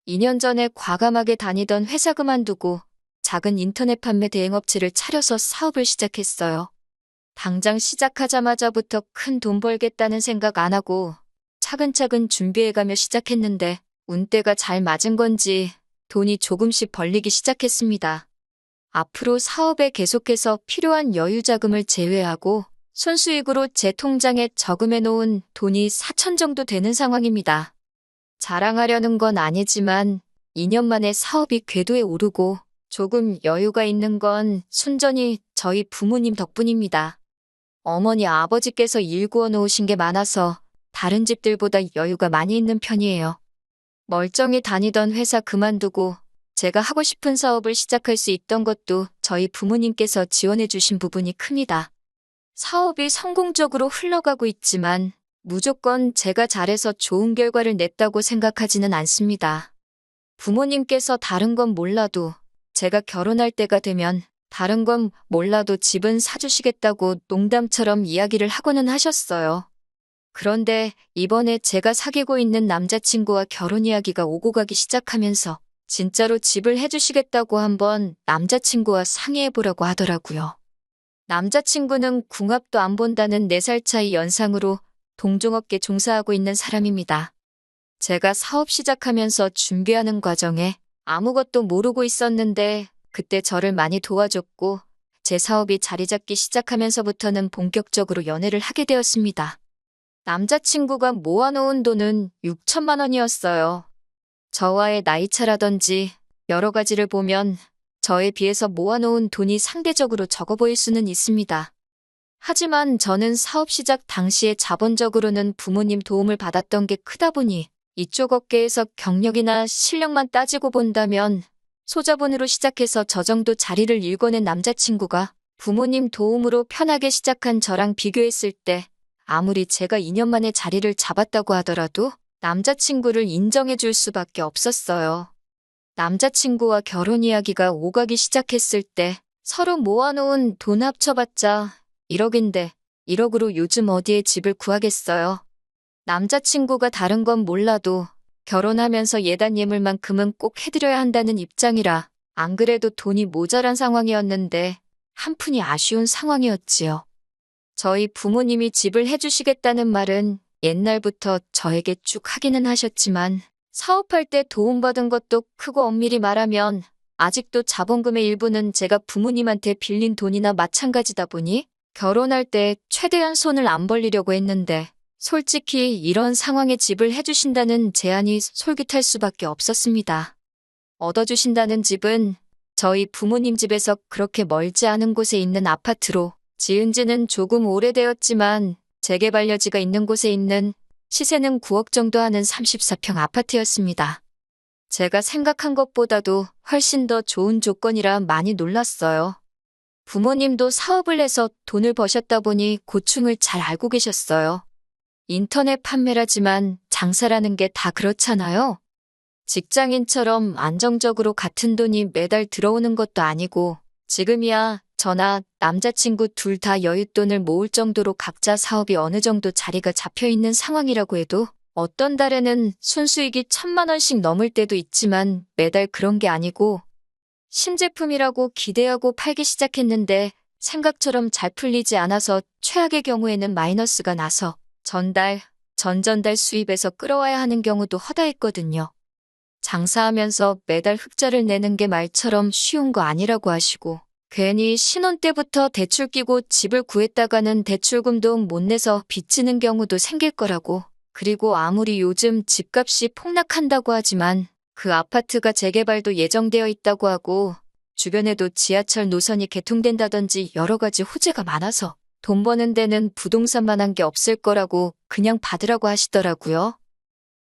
2년 전에 과감하게 다니던 회사 그만두고 작은 인터넷 판매 대행업체를 차려서 사업을 시작했어요. 당장 시작하자마자부터 큰 돈 벌겠다는 생각 안 하고 차근차근 준비해가며 시작했는데 운때가 잘 맞은 건지 돈이 조금씩 벌리기 시작했습니다. 앞으로 사업에 계속해서 필요한 여유 자금을 제외하고 순수익으로 제 통장에 저금해 놓은 돈이 4천 정도 되는 상황입니다. 자랑하려는 건 아니지만 2년 만에 사업이 궤도에 오르고 조금 여유가 있는 건 순전히 저희 부모님 덕분입니다. 어머니 아버지께서 일구어 놓으신 게 많아서 다른 집들보다 여유가 많이 있는 편이에요. 멀쩡히 다니던 회사 그만두고 제가 하고 싶은 사업을 시작할 수 있던 것도 저희 부모님께서 지원해 주신 부분이 큽니다. 사업이 성공적으로 흘러가고 있지만 무조건 제가 잘해서 좋은 결과를 냈다고 생각하지는 않습니다. 부모님께서 다른 건 몰라도 제가 결혼할 때가 되면 다른 건 몰라도 집은 사주시겠다고 농담처럼 이야기를 하고는 하셨어요. 그런데 이번에 제가 사귀고 있는 남자친구와 결혼 이야기가 오고 가기 시작하면서 진짜로 집을 해주시겠다고 한번 남자친구와 상의해보라고 하더라고요. 남자친구는 궁합도 안 본다는 4살 차이 연상으로 동종업계 종사하고 있는 사람입니다. 제가 사업 시작하면서 준비하는 과정에 아무것도 모르고 있었는데 그때 저를 많이 도와줬고 제 사업이 자리 잡기 시작하면서부터는 본격적으로 연애를 하게 되었습니다. 남자친구가 모아놓은 돈은 6천만 원이었어요. 저와의 나이차라든지 여러 가지를 보면 저에 비해서 모아놓은 돈이 상대적으로 적어 보일 수는 있습니다. 하지만 저는 사업 시작 당시에 자본적으로는 부모님 도움을 받았던 게 크다 보니 이쪽 업계에서 경력이나 실력만 따지고 본다면 소자본으로 시작해서 저 정도 자리를 일궈낸 남자친구가 부모님 도움으로 편하게 시작한 저랑 비교했을 때 아무리 제가 2년 만에 자리를 잡았다고 하더라도 남자친구를 인정해 줄 수밖에 없었어요. 남자친구와 결혼 이야기가 오가기 시작했을 때 서로 모아놓은 돈 합쳐봤자 1억인데 1억으로 요즘 어디에 집을 구하겠어요. 남자친구가 다른 건 몰라도 결혼하면서 예단 예물만큼은 꼭 해드려야 한다는 입장이라 안 그래도 돈이 모자란 상황이었는데 한푼이 아쉬운 상황이었지요. 저희 부모님이 집을 해주시겠다는 말은 옛날부터 저에게 쭉 하기는 하셨지만 사업할 때 도움받은 것도 크고 엄밀히 말하면 아직도 자본금의 일부는 제가 부모님한테 빌린 돈이나 마찬가지다 보니 결혼할 때 최대한 손을 안 벌리려고 했는데 솔직히 이런 상황에 집을 해주신다는 제안이 솔깃할 수밖에 없었습니다. 얻어주신다는 집은 저희 부모님 집에서 그렇게 멀지 않은 곳에 있는 아파트로 지은 지는 조금 오래되었지만 재개발 여지가 있는 곳에 있는 시세는 9억 정도 하는 34평 아파트였습니다. 제가 생각한 것보다도 훨씬 더 좋은 조건이라 많이 놀랐어요. 부모님도 사업을 해서 돈을 버셨다 보니 고충을 잘 알고 계셨어요. 인터넷 판매라지만 장사라는 게 다 그렇잖아요. 직장인처럼 안정적으로 같은 돈이 매달 들어오는 것도 아니고 지금이야 저나 남자친구 둘 다 여윳돈을 모을 정도로 각자 사업이 어느 정도 자리가 잡혀 있는 상황이라고 해도 어떤 달에는 순수익이 1,000만 원씩 넘을 때도 있지만 매달 그런 게 아니고 신제품이라고 기대하고 팔기 시작했는데 생각처럼 잘 풀리지 않아서 최악의 경우에는 마이너스가 나서 전달, 전전달 수입에서 끌어와야 하는 경우도 허다했거든요. 장사하면서 매달 흑자를 내는 게 말처럼 쉬운 거 아니라고 하시고 괜히 신혼 때부터 대출 끼고 집을 구했다가는 대출금도 못 내서 빚지는 경우도 생길 거라고. 그리고 아무리 요즘 집값이 폭락한다고 하지만 그 아파트가 재개발도 예정되어 있다고 하고 주변에도 지하철 노선이 개통된다든지 여러 가지 호재가 많아서 돈 버는 데는 부동산만한 게 없을 거라고 그냥 받으라고 하시더라고요.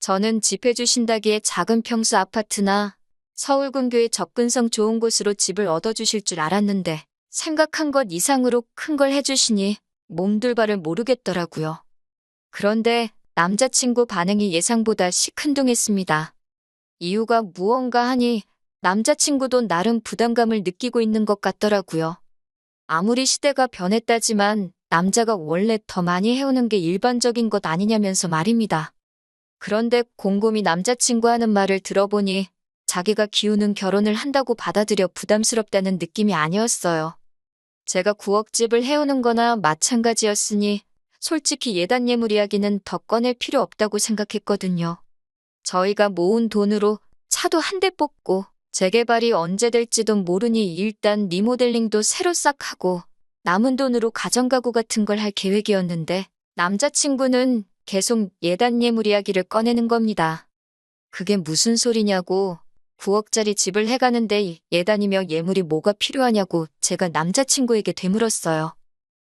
저는 집 해주신다기에 작은 평수 아파트나 서울 근교의 접근성 좋은 곳으로 집을 얻어주실 줄 알았는데 생각한 것 이상으로 큰 걸 해주시니 몸둘 바를 모르겠더라고요. 그런데 남자친구 반응이 예상보다 시큰둥했습니다. 이유가 무언가 하니 남자친구도 나름 부담감을 느끼고 있는 것 같더라고요. 아무리 시대가 변했다지만 남자가 원래 더 많이 해오는 게 일반적인 것 아니냐면서 말입니다. 그런데 곰곰이 남자친구 하는 말을 들어보니 자기가 기우는 결혼을 한다고 받아들여 부담스럽다는 느낌이 아니었어요. 제가 9억 집을 해오는 거나 마찬가지였으니 솔직히 예단 예물 이야기는 더 꺼낼 필요 없다고 생각했거든요. 저희가 모은 돈으로 차도 한 대 뽑고 재개발이 언제 될지도 모르니 일단 리모델링도 새로 싹 하고 남은 돈으로 가정가구 같은 걸 할 계획이었는데 남자친구는 계속 예단 예물 이야기를 꺼내는 겁니다. 그게 무슨 소리냐고 9억짜리 집을 해가는데 예단이며 예물이 뭐가 필요하냐고 제가 남자친구에게 되물었어요.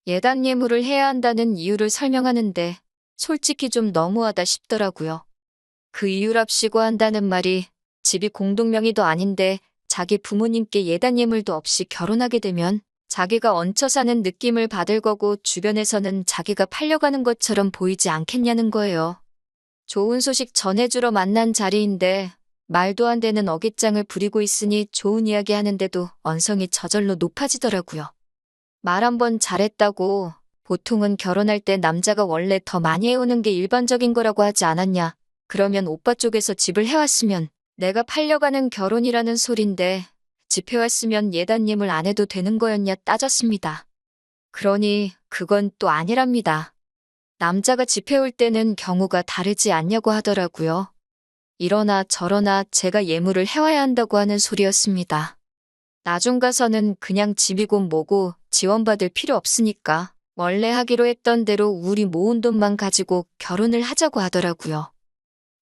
예단 예물을 해야 한다는 이유를 설명하는데 솔직히 좀 너무하다 싶더라고요. 그 이유랍시고 한다는 말이 집이 공동명의도 아닌데 자기 부모님께 예단 예물도 없이 결혼하게 되면 자기가 얹혀 사는 느낌을 받을 거고 주변에서는 자기가 팔려가는 것처럼 보이지 않겠냐는 거예요. 좋은 소식 전해주러 만난 자리인데 말도 안 되는 어깃장을 부리고 있으니 좋은 이야기 하는데도 언성이 저절로 높아지더라고요. 말 한 번 잘했다고 보통은 결혼할 때 남자가 원래 더 많이 해오는 게 일반적인 거라고 하지 않았냐. 그러면 오빠 쪽에서 집을 해왔으면 내가 팔려가는 결혼이라는 소린데 집 해왔으면 예단 예물 안 해도 되는 거였냐 따졌습니다. 그러니 그건 또 아니랍니다. 남자가 집 해올 때는 경우가 다르지 않냐고 하더라고요. 이러나 저러나 제가 예물을 해와야 한다고 하는 소리였습니다. 나중 가서는 그냥 집이고 뭐고 지원받을 필요 없으니까 원래 하기로 했던 대로 우리 모은 돈만 가지고 결혼을 하자고 하더라고요.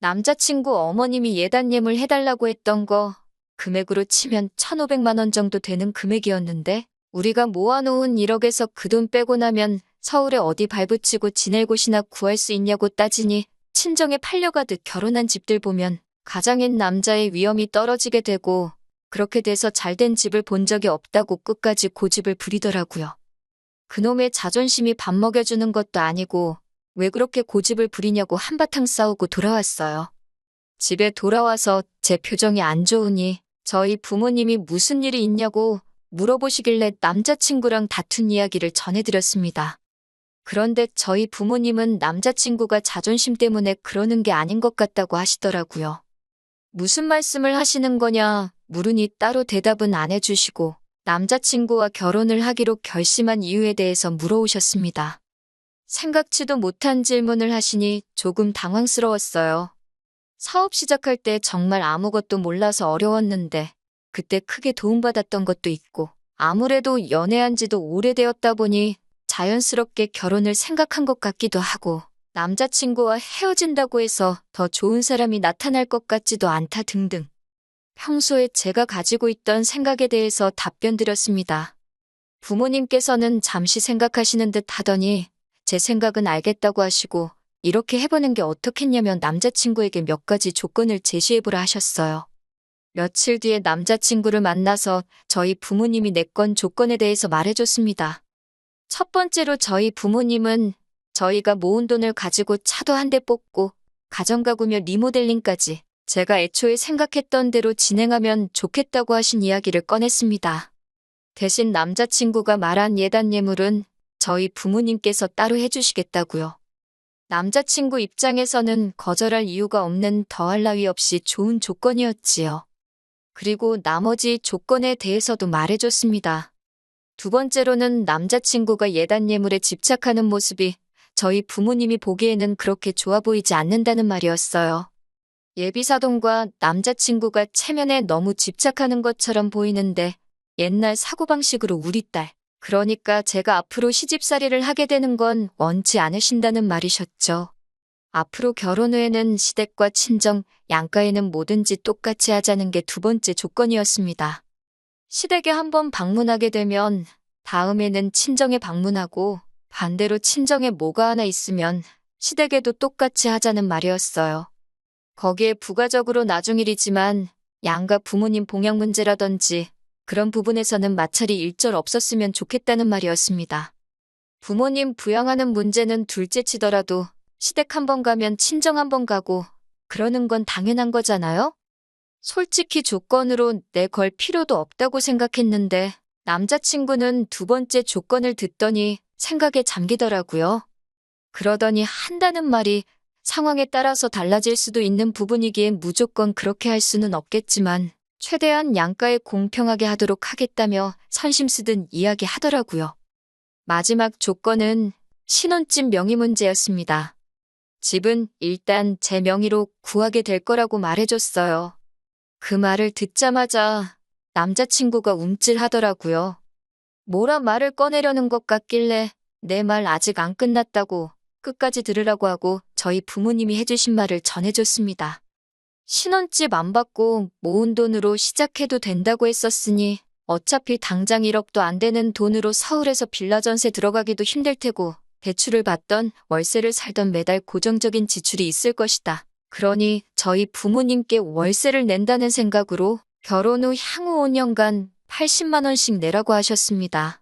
남자친구 어머님이 예단 예물 해달라고 했던 거 금액으로 치면 1,500만 원 정도 되는 금액이었는데 우리가 모아놓은 1억에서 그 돈 빼고 나면 서울에 어디 발붙이고 지낼 곳이나 구할 수 있냐고 따지니 친정에 팔려가듯 결혼한 집들 보면 가장인 남자의 위험이 떨어지게 되고 그렇게 돼서 잘된 집을 본 적이 없다고 끝까지 고집을 부리더라고요. 그놈의 자존심이 밥 먹여주는 것도 아니고 왜 그렇게 고집을 부리냐고 한바탕 싸우고 돌아왔어요. 집에 돌아와서 제 표정이 안 좋으니 저희 부모님이 무슨 일이 있냐고 물어보시길래 남자친구랑 다툰 이야기를 전해드렸습니다. 그런데 저희 부모님은 남자친구가 자존심 때문에 그러는 게 아닌 것 같다고 하시더라고요. 무슨 말씀을 하시는 거냐 물으니 따로 대답은 안 해주시고 남자친구와 결혼을 하기로 결심한 이유에 대해서 물어오셨습니다. 생각지도 못한 질문을 하시니 조금 당황스러웠어요. 사업 시작할 때 정말 아무것도 몰라서 어려웠는데 그때 크게 도움받았던 것도 있고 아무래도 연애한 지도 오래되었다 보니 자연스럽게 결혼을 생각한 것 같기도 하고 남자친구와 헤어진다고 해서 더 좋은 사람이 나타날 것 같지도 않다 등등. 평소에 제가 가지고 있던 생각에 대해서 답변 드렸습니다. 부모님께서는 잠시 생각하시는 듯 하더니 제 생각은 알겠다고 하시고 이렇게 해보는 게 어떻겠냐면 남자친구에게 몇 가지 조건을 제시해보라 하셨어요. 며칠 뒤에 남자친구를 만나서 저희 부모님이 내건 조건에 대해서 말해줬습니다. 첫 번째로 저희 부모님은 저희가 모은 돈을 가지고 차도 한 대 뽑고 가정가구며 리모델링까지 제가 애초에 생각했던 대로 진행하면 좋겠다고 하신 이야기를 꺼냈습니다. 대신 남자친구가 말한 예단 예물은 저희 부모님께서 따로 해주시겠다고요. 남자친구 입장에서는 거절할 이유가 없는 더할 나위 없이 좋은 조건이었지요. 그리고 나머지 조건에 대해서도 말해줬습니다. 두 번째로는 남자친구가 예단 예물에 집착하는 모습이 저희 부모님이 보기에는 그렇게 좋아 보이지 않는다는 말이었어요. 예비사돈과 남자친구가 체면에 너무 집착하는 것처럼 보이는데 옛날 사고방식으로 우리 딸, 그러니까 제가 앞으로 시집살이를 하게 되는 건 원치 않으신다는 말이셨죠. 앞으로 결혼 후에는 시댁과 친정, 양가에는 뭐든지 똑같이 하자는 게 두 번째 조건이었습니다. 시댁에 한번 방문하게 되면 다음에는 친정에 방문하고 반대로 친정에 뭐가 하나 있으면 시댁에도 똑같이 하자는 말이었어요. 거기에 부가적으로 나중일이지만 양가 부모님 봉양 문제라든지 그런 부분에서는 마찰이 일절 없었으면 좋겠다는 말이었습니다. 부모님 부양하는 문제는 둘째 치더라도 시댁 한번 가면 친정 한번 가고 그러는 건 당연한 거잖아요? 솔직히 조건으로 내걸 필요도 없다고 생각했는데 남자친구는 두 번째 조건을 듣더니 생각에 잠기더라고요. 그러더니 한다는 말이 상황에 따라서 달라질 수도 있는 부분이기에 무조건 그렇게 할 수는 없겠지만 최대한 양가에 공평하게 하도록 하겠다며 선심 쓰듯 이야기하더라고요. 마지막 조건은 신혼집 명의 문제였습니다. 집은 일단 제 명의로 구하게 될 거라고 말해줬어요. 그 말을 듣자마자 남자친구가 움찔하더라고요. 뭐라 말을 꺼내려는 것 같길래 내 말 아직 안 끝났다고 끝까지 들으라고 하고 저희 부모님이 해주신 말을 전해줬습니다. 신혼집 안 받고 모은 돈으로 시작해도 된다고 했었으니 어차피 당장 1억도 안 되는 돈으로 서울에서 빌라 전세 들어가기도 힘들 테고 대출을 받던 월세를 살던 매달 고정적인 지출이 있을 것이다. 그러니 저희 부모님께 월세를 낸다는 생각으로 결혼 후 향후 5년간 80만 원씩 내라고 하셨습니다.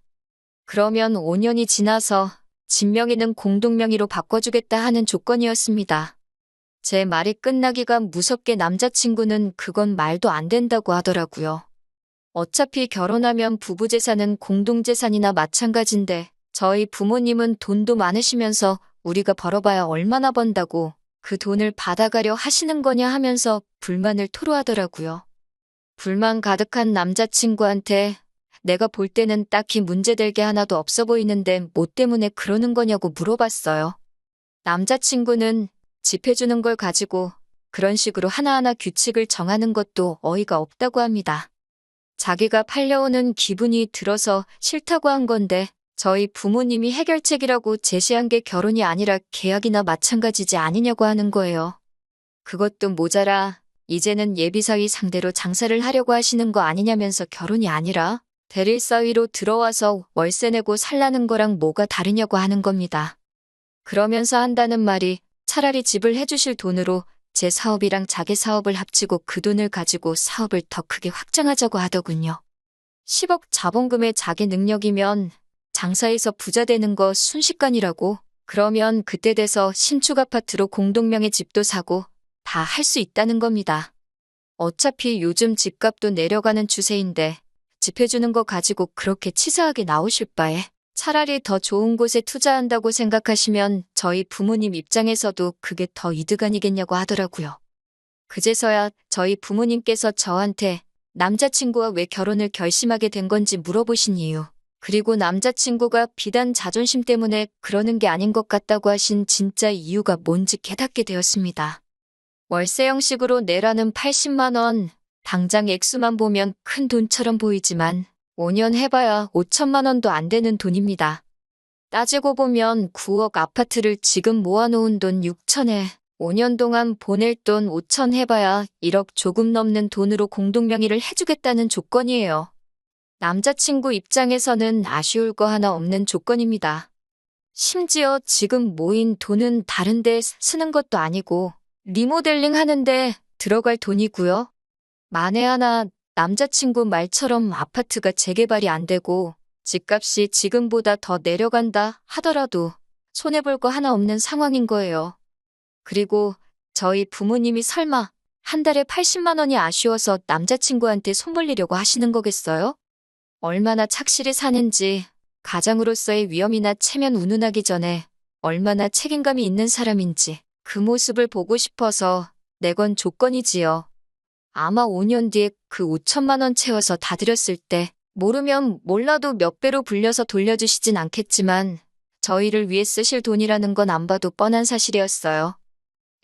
그러면 5년이 지나서 집 명의는 공동 명의로 바꿔주겠다 하는 조건이었습니다. 제 말이 끝나기가 무섭게 남자친구는 그건 말도 안 된다고 하더라고요. 어차피 결혼하면 부부 재산은 공동 재산이나 마찬가지인데 저희 부모님은 돈도 많으시면서 우리가 벌어봐야 얼마나 번다고 그 돈을 받아가려 하시는 거냐 하면서 불만을 토로하더라고요. 불만 가득한 남자친구한테 내가 볼 때는 딱히 문제될 게 하나도 없어 보이는데 뭐 때문에 그러는 거냐고 물어봤어요. 남자친구는 집 해주는 걸 가지고 그런 식으로 하나하나 규칙을 정하는 것도 어이가 없다고 합니다. 자기가 팔려오는 기분이 들어서 싫다고 한 건데 저희 부모님이 해결책이라고 제시한 게 결혼이 아니라 계약이나 마찬가지지 아니냐고 하는 거예요. 그것도 모자라 이제는 예비사위 상대로 장사를 하려고 하시는 거 아니냐면서 결혼이 아니라 대릴사위로 들어와서 월세 내고 살라는 거랑 뭐가 다르냐고 하는 겁니다. 그러면서 한다는 말이 차라리 집을 해주실 돈으로 제 사업이랑 자기 사업을 합치고 그 돈을 가지고 사업을 더 크게 확장하자고 하더군요. 10억 자본금의 자기 능력이면 장사해서 부자 되는 거 순식간이라고. 그러면 그때 돼서 신축 아파트로 공동명의 집도 사고 다 할 수 있다는 겁니다. 어차피 요즘 집값도 내려가는 추세인데 집 해주는 거 가지고 그렇게 치사하게 나오실 바에 차라리 더 좋은 곳에 투자한다고 생각하시면 저희 부모님 입장에서도 그게 더 이득 아니겠냐고 하더라고요. 그제서야 저희 부모님께서 저한테 남자친구와 왜 결혼을 결심하게 된 건지 물어보신 이유, 그리고 남자친구가 비단 자존심 때문에 그러는 게 아닌 것 같다고 하신 진짜 이유가 뭔지 깨닫게 되었습니다. 월세 형식으로 내라는 80만 원, 당장 액수만 보면 큰 돈처럼 보이지만 5년 해봐야 5천만 원도 안 되는 돈입니다. 따지고 보면 9억 아파트를 지금 모아놓은 돈 6천에 5년 동안 보낼 돈 5천 해봐야 1억 조금 넘는 돈으로 공동명의를 해주겠다는 조건이에요. 남자친구 입장에서는 아쉬울 거 하나 없는 조건입니다. 심지어 지금 모인 돈은 다른 데 쓰는 것도 아니고 리모델링 하는데 들어갈 돈이고요. 만에 하나 남자친구 말처럼 아파트가 재개발이 안 되고 집값이 지금보다 더 내려간다 하더라도 손해볼 거 하나 없는 상황인 거예요. 그리고 저희 부모님이 설마 한 달에 80만 원이 아쉬워서 남자친구한테 손 벌리려고 하시는 거겠어요? 얼마나 착실히 사는지, 가장으로서의 위험이나 체면 운운하기 전에 얼마나 책임감이 있는 사람인지 그 모습을 보고 싶어서 내건 조건이지요. 아마 5년 뒤에 그 5천만 원 채워서 다 드렸을 때 모르면 몰라도 몇 배로 불려서 돌려주시진 않겠지만 저희를 위해 쓰실 돈이라는 건 안 봐도 뻔한 사실이었어요.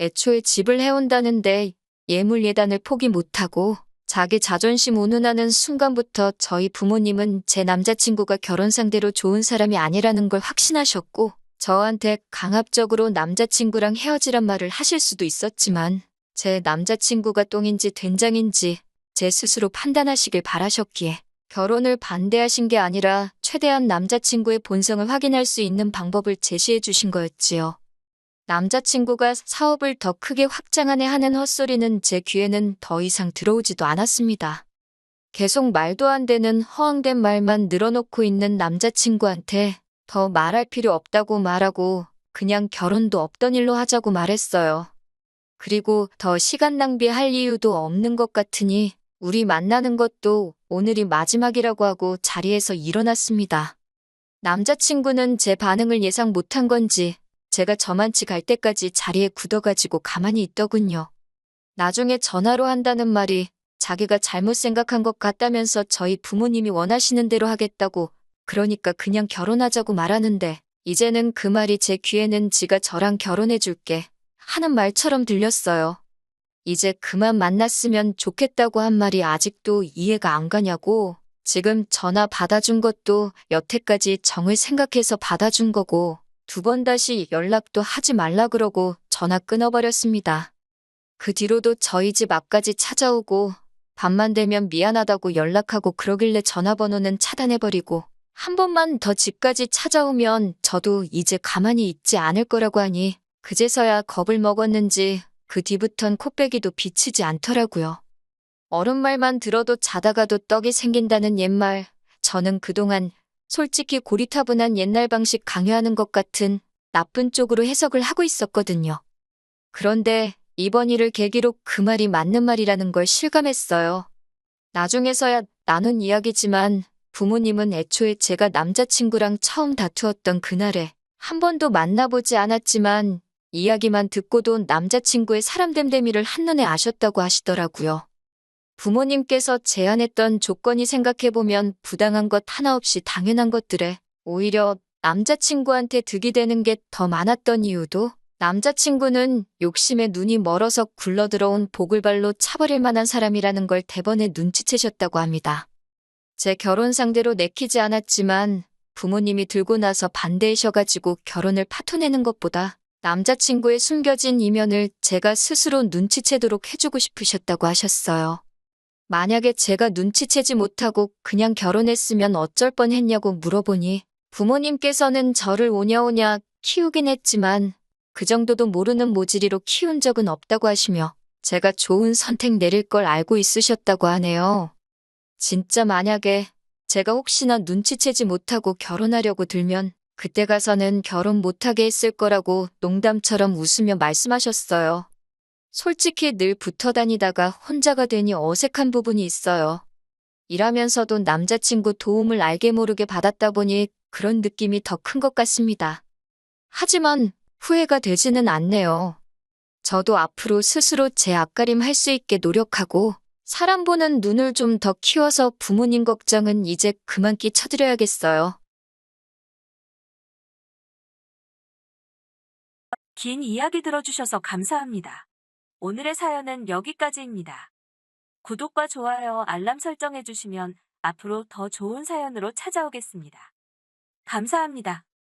애초에 집을 해온다는데 예물 예단을 포기 못하고 자기 자존심 운운하는 순간부터 저희 부모님은 제 남자친구가 결혼 상대로 좋은 사람이 아니라는 걸 확신하셨고 저한테 강압적으로 남자친구랑 헤어지란 말을 하실 수도 있었지만 제 남자친구가 똥인지 된장인지 제 스스로 판단하시길 바라셨기에 결혼을 반대하신 게 아니라 최대한 남자친구의 본성을 확인할 수 있는 방법을 제시해 주신 거였지요. 남자친구가 사업을 더 크게 확장하네 하는 헛소리는 제 귀에는 더 이상 들어오지도 않았습니다. 계속 말도 안 되는 허황된 말만 늘어놓고 있는 남자친구한테 더 말할 필요 없다고 말하고 그냥 결혼도 없던 일로 하자고 말했어요. 그리고 더 시간 낭비할 이유도 없는 것 같으니 우리 만나는 것도 오늘이 마지막이라고 하고 자리에서 일어났습니다. 남자친구는 제 반응을 예상 못한 건지 제가 저만치 갈 때까지 자리에 굳어가지고 가만히 있더군요. 나중에 전화로 한다는 말이 자기가 잘못 생각한 것 같다면서 저희 부모님이 원하시는 대로 하겠다고, 그러니까 그냥 결혼하자고 말하는데, 이제는 그 말이 제 귀에는 지가 저랑 결혼해줄게 하는 말처럼 들렸어요. 이제 그만 만났으면 좋겠다고 한 말이 아직도 이해가 안 가냐고. 지금 전화 받아준 것도 여태까지 정을 생각해서 받아준 거고, 2번 다시 연락도 하지 말라 그러고 전화 끊어버렸습니다. 그 뒤로도 저희 집 앞까지 찾아오고, 밤만 되면 미안하다고 연락하고 그러길래 전화번호는 차단해버리고, 한 번만 더 집까지 찾아오면 저도 이제 가만히 있지 않을 거라고 하니, 그제서야 겁을 먹었는지 그 뒤부턴 코빼기도 비치지 않더라고요. 어른 말만 들어도 자다가도 떡이 생긴다는 옛말, 저는 그동안 솔직히 고리타분한 옛날 방식 강요하는 것 같은 나쁜 쪽으로 해석을 하고 있었거든요. 그런데 이번 일을 계기로 그 말이 맞는 말이라는 걸 실감했어요. 나중에서야 나눈 이야기지만 부모님은 애초에 제가 남자친구랑 처음 다투었던 그날에 한 번도 만나보지 않았지만 이야기만 듣고도 남자친구의 사람됨됨이를 한눈에 아셨다고 하시더라고요. 부모님께서 제안했던 조건이 생각해보면 부당한 것 하나 없이 당연한 것들에 오히려 남자친구한테 득이 되는 게 더 많았던 이유도 남자친구는 욕심에 눈이 멀어서 굴러들어온 보글발로 차버릴 만한 사람이라는 걸 대번에 눈치채셨다고 합니다. 제 결혼 상대로 내키지 않았지만 부모님이 들고 나서 반대하셔가지고 결혼을 파토내는 것보다 남자친구의 숨겨진 이면을 제가 스스로 눈치채도록 해주고 싶으셨다고 하셨어요. 만약에 제가 눈치채지 못하고 그냥 결혼했으면 어쩔 뻔했냐고 물어보니 부모님께서는 저를 오냐오냐 키우긴 했지만 그 정도도 모르는 모질이로 키운 적은 없다고 하시며 제가 좋은 선택 내릴 걸 알고 있으셨다고 하네요. 진짜 만약에 제가 혹시나 눈치채지 못하고 결혼하려고 들면 그때 가서는 결혼 못하게 했을 거라고 농담처럼 웃으며 말씀하셨어요. 솔직히 늘 붙어 다니다가 혼자가 되니 어색한 부분이 있어요. 일하면서도 남자친구 도움을 알게 모르게 받았다 보니 그런 느낌이 더 큰 것 같습니다. 하지만 후회가 되지는 않네요. 저도 앞으로 스스로 제 앞가림 할 수 있게 노력하고 사람 보는 눈을 좀 더 키워서 부모님 걱정은 이제 그만 끼쳐드려야겠어요. 긴 이야기 들어주셔서 감사합니다. 오늘의 사연은 여기까지입니다. 구독과 좋아요, 알람 설정해주시면 앞으로 더 좋은 사연으로 찾아오겠습니다. 감사합니다.